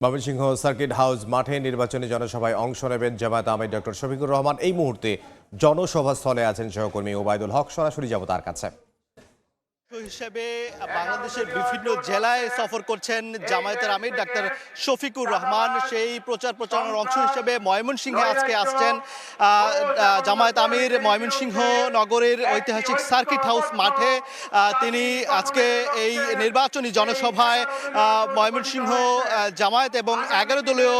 Mymensingh circuit house মাঠে নির্বাচনী জনসভায় অংশ নেবেন জামায়াত আমির ডক্টর শফিকুর রহমান। এই মুহূর্তে জনসভা স্থলে আছেন সহকর্মী ওবায়দুল হক। সরাসরি যাব তার কাছে। হিসেবে বাংলাদেশের বিভিন্ন জেলায় সফর করছেন জামায়াতের আমির ডাক্তার শফিকুর রহমান। সেই প্রচারণার অংশ হিসেবে ময়মনসিংহে আজকে আসছেন জামায়াত আমির। ময়মনসিংহ নগরের ঐতিহাসিক সার্কিট হাউস মাঠে তিনি আজকে এই নির্বাচনী জনসভায় ময়মনসিংহ জামায়াত এবং 11 দলীয়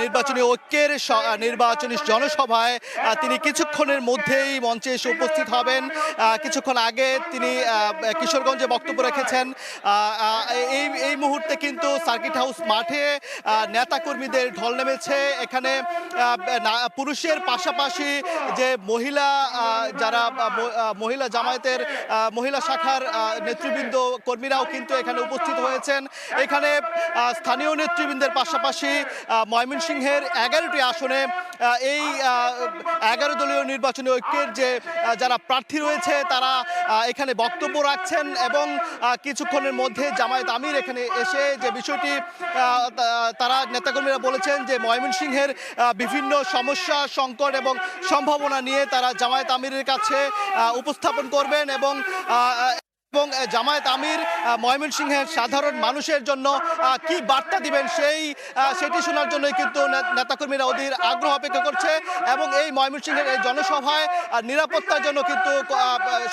নির্বাচনী ঐক্যের নির্বাচনী জনসভায় তিনি কিছুক্ষণের মধ্যেই মঞ্চে এসে উপস্থিত হবেন। কিছুক্ষণ আগে তিনি কিশোরগঞ্জে বক্তব্য রেখেছেন। এই মুহূর্তে কিন্তু সার্কিট হাউস মাঠে নেতাকর্মীদের ঢল নেমেছে। এখানে পুরুষের পাশাপাশি যে যারা মহিলা জামায়াতের মহিলা শাখার নেতৃবৃন্দ কর্মীরাও কিন্তু এখানে উপস্থিত হয়েছেন। এখানে স্থানীয় নেতৃবৃন্দের পাশাপাশি ময়মনসিংহের 11টি আসনে এই 11 দলীয় নির্বাচনী ঐক্যের যে যারা প্রার্থী রয়েছে তারা এখানে বক্তব্য রাখছেন এবং কিছুক্ষণের মধ্যে জামায়াত আমির এখানে এসে যে বিষয়টি তারা নেতাকর্মীরা বলেছেন যে ময়মনসিংহের বিভিন্ন সমস্যা সংকট এবং সম্ভাবনা নিয়ে তারা জামায়াত আমিরের কাছে উপস্থাপন করবেন এবং জামায়াত আমির ময়মনসিংহের সাধারণ মানুষের জন্য কি বার্তা দিবেন সেটি শোনার জন্যই কিন্তু নেতাকর্মীরা অধীর আগ্রহ অপেক্ষা করছে। এবং এই ময়মনসিংহের এই জনসভায় নিরাপত্তার জন্য কিন্তু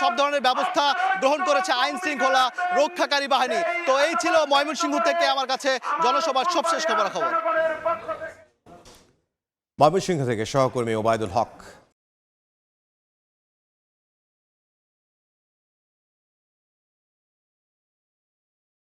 সব ধরনের ব্যবস্থা গ্রহণ করেছে আইন শৃঙ্খলা রক্ষাকারী বাহিনী। তো এই ছিল ময়মনসিংহ থেকে আমার কাছে জনসভার সবশেষ খবর। ময়মনসিংহ থেকে সহকর্মী ওবায়দুল হক।